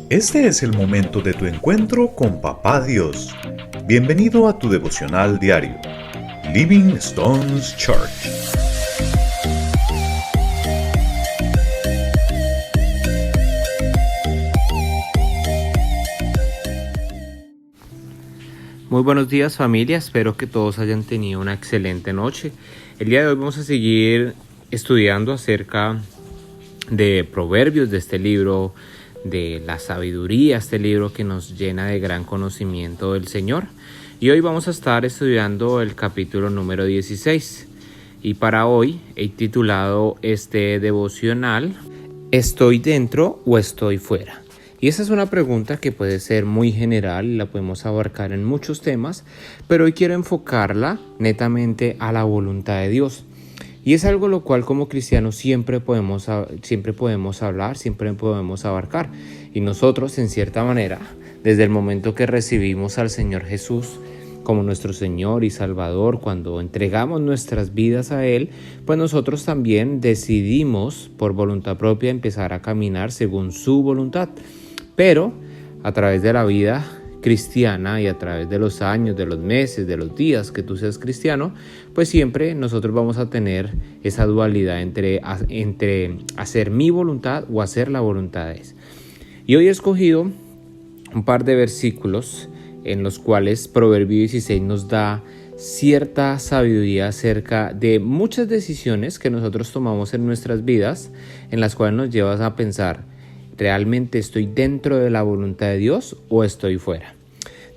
Este es el momento de tu encuentro con Papá Dios. Bienvenido a tu devocional diario, Living Stones Church. Muy buenos días, familia, espero que todos hayan tenido una excelente noche. El día de hoy vamos a seguir estudiando acerca de Proverbios, de este libro de la sabiduría, este libro que nos llena de gran conocimiento del Señor. Y hoy vamos a estar estudiando el capítulo número 16. Y para hoy he titulado este devocional, ¿estoy dentro o estoy fuera? Y esa es una pregunta que puede ser muy general y la podemos abarcar en muchos temas, pero hoy quiero enfocarla netamente a la voluntad de Dios. Y es algo lo cual como cristianos siempre podemos hablar, siempre podemos abarcar. Y nosotros, en cierta manera, desde el momento que recibimos al Señor Jesús como nuestro Señor y Salvador, cuando entregamos nuestras vidas a Él, pues nosotros también decidimos por voluntad propia empezar a caminar según su voluntad. Pero a través de la vida cristiana y a través de los años, de los meses, de los días que tú seas cristiano, pues siempre nosotros vamos a tener esa dualidad entre hacer mi voluntad o hacer la voluntad de Dios. Y hoy he escogido un par de versículos en los cuales Proverbio 16 nos da cierta sabiduría acerca de muchas decisiones que nosotros tomamos en nuestras vidas, en las cuales nos llevas a pensar, ¿realmente estoy dentro de la voluntad de Dios o estoy fuera?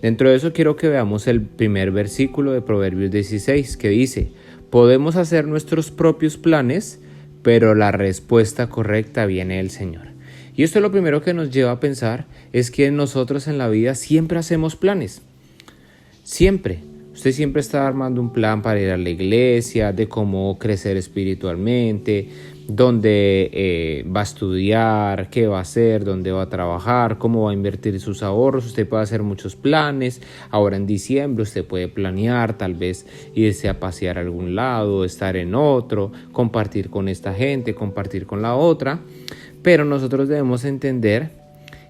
Dentro de eso quiero que veamos el primer versículo de Proverbios 16 que dice, podemos hacer nuestros propios planes, pero la respuesta correcta viene del Señor. Y esto es lo primero que nos lleva a pensar, es que nosotros en la vida siempre hacemos planes. Siempre. Usted siempre está armando un plan para ir a la iglesia, de cómo crecer espiritualmente, dónde va a estudiar, qué va a hacer, dónde va a trabajar, cómo va a invertir sus ahorros. Usted puede hacer muchos planes. Ahora en diciembre usted puede planear, tal vez irse a pasear a algún lado, estar en otro, compartir con esta gente, compartir con la otra. Pero nosotros debemos entender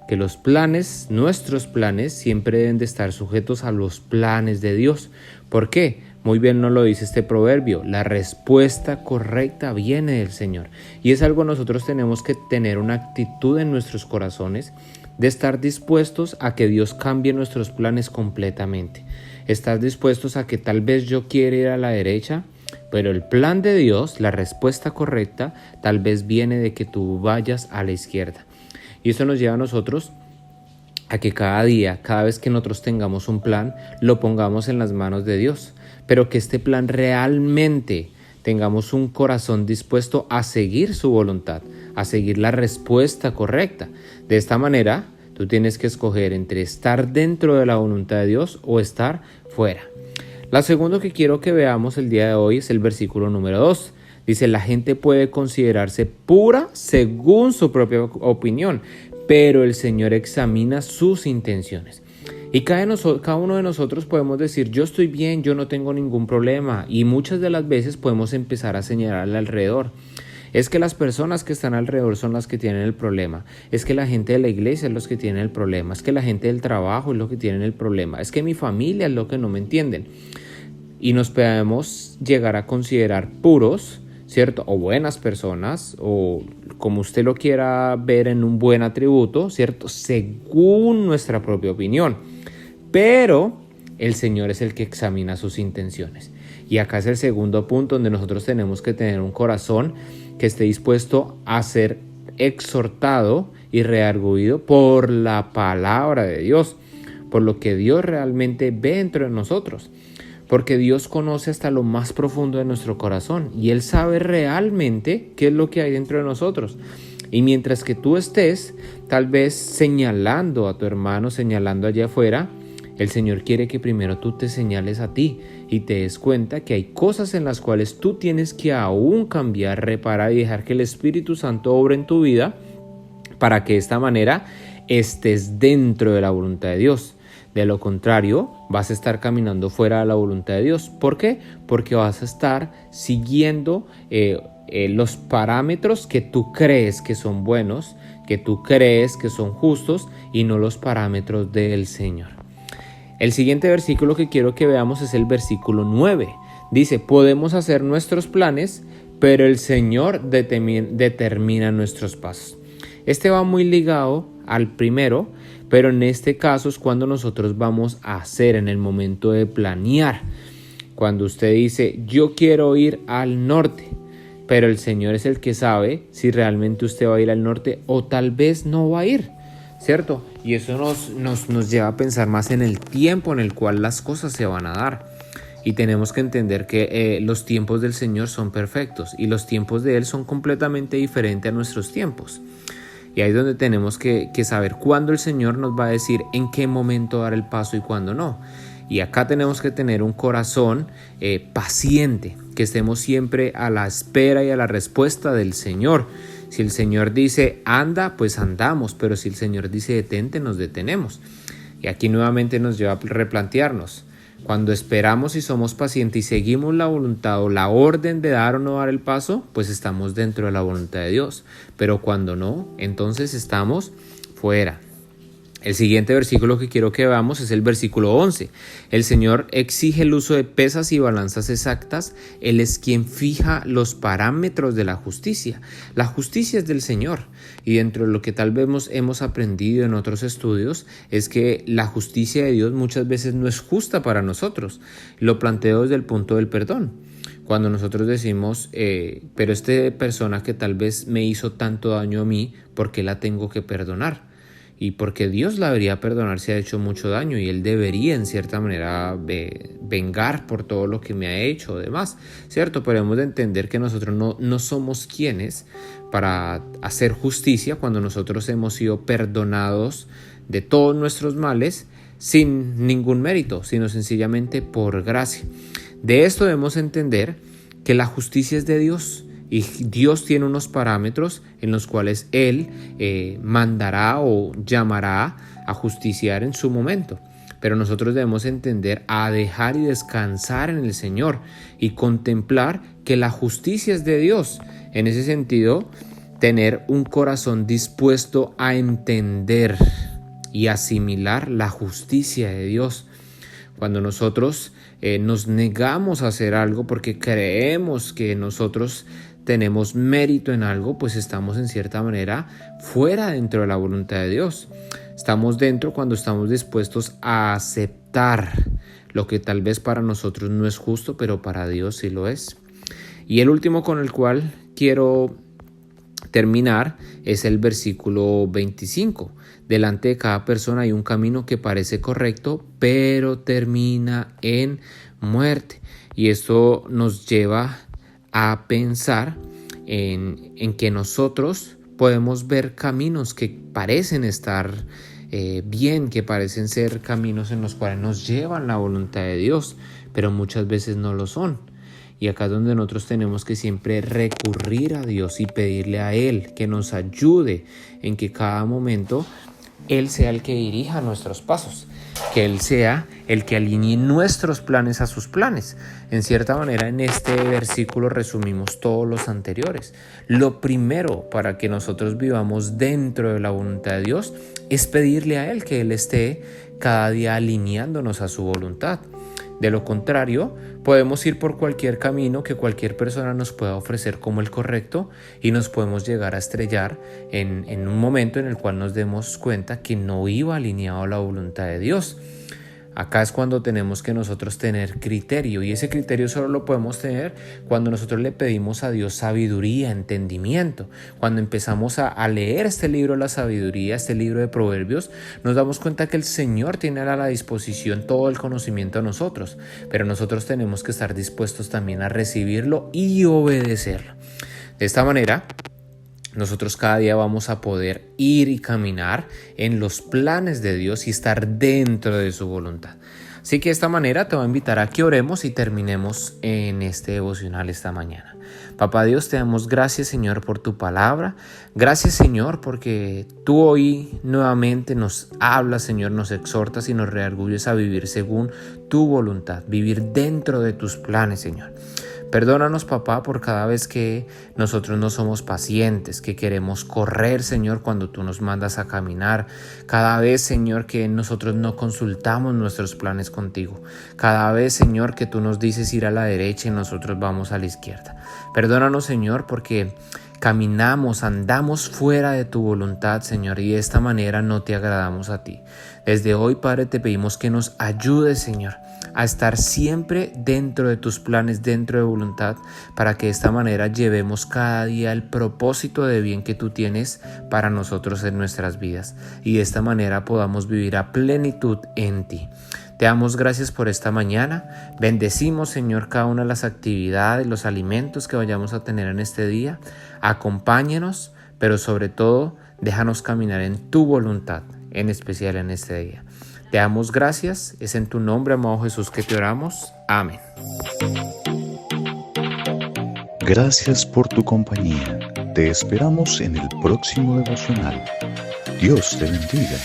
que los planes, nuestros planes, siempre deben de estar sujetos a los planes de Dios. ¿Por qué? Muy bien nos lo dice este proverbio, la respuesta correcta viene del Señor. Y es algo nosotros tenemos que tener una actitud en nuestros corazones de estar dispuestos a que Dios cambie nuestros planes completamente. Estar dispuestos a que tal vez yo quiera ir a la derecha, pero el plan de Dios, la respuesta correcta, tal vez viene de que tú vayas a la izquierda. Y eso nos lleva a nosotros a que cada día, cada vez que nosotros tengamos un plan, lo pongamos en las manos de Dios. Pero que este plan realmente tengamos un corazón dispuesto a seguir su voluntad, a seguir la respuesta correcta. De esta manera, tú tienes que escoger entre estar dentro de la voluntad de Dios o estar fuera. La segunda que quiero que veamos el día de hoy es el versículo número 2. Dice, la gente puede considerarse pura según su propia opinión, pero el Señor examina sus intenciones. Y cada uno de nosotros podemos decir, yo estoy bien, yo no tengo ningún problema. Y muchas de las veces podemos empezar a señalarle alrededor. Es que las personas que están alrededor son las que tienen el problema. Es que la gente de la iglesia es los que tienen el problema. Es que la gente del trabajo es lo que tienen el problema. Es que mi familia es lo que no me entienden. Y nos podemos llegar a considerar puros, ¿cierto? O buenas personas, o como usted lo quiera ver en un buen atributo, ¿cierto? Según nuestra propia opinión. Pero el Señor es el que examina sus intenciones. Y acá es el segundo punto donde nosotros tenemos que tener un corazón que esté dispuesto a ser exhortado y redarguido por la palabra de Dios, por lo que Dios realmente ve dentro de nosotros. Porque Dios conoce hasta lo más profundo de nuestro corazón y Él sabe realmente qué es lo que hay dentro de nosotros. Y mientras que tú estés tal vez señalando a tu hermano, señalando allá afuera, el Señor quiere que primero tú te señales a ti y te des cuenta que hay cosas en las cuales tú tienes que aún cambiar, reparar y dejar que el Espíritu Santo obre en tu vida para que de esta manera estés dentro de la voluntad de Dios. De lo contrario, vas a estar caminando fuera de la voluntad de Dios. ¿Por qué? Porque vas a estar siguiendo los parámetros que tú crees que son buenos, que tú crees que son justos y no los parámetros del Señor. El siguiente versículo que quiero que veamos es el versículo 9. Dice, podemos hacer nuestros planes, pero el Señor determina nuestros pasos. Este va muy ligado al primero, pero en este caso es cuando nosotros vamos a hacer, en el momento de planear. Cuando usted dice, yo quiero ir al norte, pero el Señor es el que sabe si realmente usted va a ir al norte o tal vez no va a ir, ¿cierto? Y eso nos lleva a pensar más en el tiempo en el cual las cosas se van a dar. Y tenemos que entender que los tiempos del Señor son perfectos y los tiempos de Él son completamente diferentes a nuestros tiempos. Y ahí es donde tenemos que saber cuándo el Señor nos va a decir en qué momento dar el paso y cuándo no. Y acá tenemos que tener un corazón paciente, que estemos siempre a la espera y a la respuesta del Señor. Si el Señor dice anda, pues andamos, pero si el Señor dice detente, nos detenemos. Y aquí nuevamente nos lleva a replantearnos. Cuando esperamos y somos pacientes y seguimos la voluntad o la orden de dar o no dar el paso, pues estamos dentro de la voluntad de Dios. Pero cuando no, entonces estamos fuera. El siguiente versículo que quiero que veamos es el versículo 11. El Señor exige el uso de pesas y balanzas exactas. Él es quien fija los parámetros de la justicia. La justicia es del Señor. Y dentro de lo que tal vez hemos aprendido en otros estudios es que la justicia de Dios muchas veces no es justa para nosotros. Lo planteo desde el punto del perdón. Cuando nosotros decimos, pero esta persona que tal vez me hizo tanto daño a mí, ¿por qué la tengo que perdonar? Y porque Dios la debería perdonar si ha hecho mucho daño y Él debería en cierta manera vengar por todo lo que me ha hecho o demás, ¿cierto? Pero hemos de entender que nosotros no somos quienes para hacer justicia cuando nosotros hemos sido perdonados de todos nuestros males sin ningún mérito, sino sencillamente por gracia. De esto debemos entender que la justicia es de Dios. Y Dios tiene unos parámetros en los cuales Él mandará o llamará a justiciar en su momento. Pero nosotros debemos entender a dejar y descansar en el Señor y contemplar que la justicia es de Dios. En ese sentido, tener un corazón dispuesto a entender y asimilar la justicia de Dios. Cuando nosotros nos negamos a hacer algo porque creemos que nosotros tenemos mérito en algo, pues estamos en cierta manera fuera dentro de la voluntad de Dios. Estamos dentro cuando estamos dispuestos a aceptar lo que tal vez para nosotros no es justo, pero para Dios sí lo es. Y el último con el cual quiero terminar es el versículo 25. Delante de cada persona hay un camino que parece correcto, pero termina en muerte. Y esto nos lleva a pensar en que nosotros podemos ver caminos que parecen estar bien, que parecen ser caminos en los cuales nos llevan la voluntad de Dios, pero muchas veces no lo son. Y acá es donde nosotros tenemos que siempre recurrir a Dios y pedirle a Él que nos ayude en que cada momento Él sea el que dirija nuestros pasos, que Él sea el que alinee nuestros planes a sus planes. En cierta manera, en este versículo resumimos todos los anteriores. Lo primero para que nosotros vivamos dentro de la voluntad de Dios es pedirle a Él que Él esté cada día alineándonos a su voluntad. De lo contrario, podemos ir por cualquier camino que cualquier persona nos pueda ofrecer como el correcto y nos podemos llegar a estrellar en un momento en el cual nos demos cuenta que no iba alineado a la voluntad de Dios. Acá es cuando tenemos que nosotros tener criterio, y ese criterio solo lo podemos tener cuando nosotros le pedimos a Dios sabiduría, entendimiento. Cuando empezamos a leer este libro de la sabiduría, este libro de Proverbios, nos damos cuenta que el Señor tiene a la disposición todo el conocimiento a nosotros, pero nosotros tenemos que estar dispuestos también a recibirlo y obedecerlo. De esta manera, nosotros cada día vamos a poder ir y caminar en los planes de Dios y estar dentro de su voluntad. Así que de esta manera te voy a invitar a que oremos y terminemos en este devocional esta mañana. Papá Dios, te damos gracias, Señor, por tu palabra. Gracias, Señor, porque tú hoy nuevamente nos hablas, Señor, nos exhortas y nos redarguyes a vivir según tu voluntad, vivir dentro de tus planes, Señor. Perdónanos, papá, por cada vez que nosotros no somos pacientes, que queremos correr, Señor, cuando tú nos mandas a caminar. Cada vez, Señor, que nosotros no consultamos nuestros planes contigo. Cada vez, Señor, que tú nos dices ir a la derecha y nosotros vamos a la izquierda. Perdónanos, Señor, porque caminamos, andamos fuera de tu voluntad, Señor, y de esta manera no te agradamos a ti. Desde hoy, Padre, te pedimos que nos ayudes, Señor, a estar siempre dentro de tus planes, dentro de voluntad, para que de esta manera llevemos cada día el propósito de bien que tú tienes para nosotros en nuestras vidas, y de esta manera podamos vivir a plenitud en ti. Te damos gracias por esta mañana. Bendecimos, Señor, cada una de las actividades, los alimentos que vayamos a tener en este día. Acompáñenos, pero sobre todo, déjanos caminar en tu voluntad, en especial en este día. Te damos gracias. Es en tu nombre, amado Jesús, que te oramos. Amén. Gracias por tu compañía. Te esperamos en el próximo devocional. Dios te bendiga.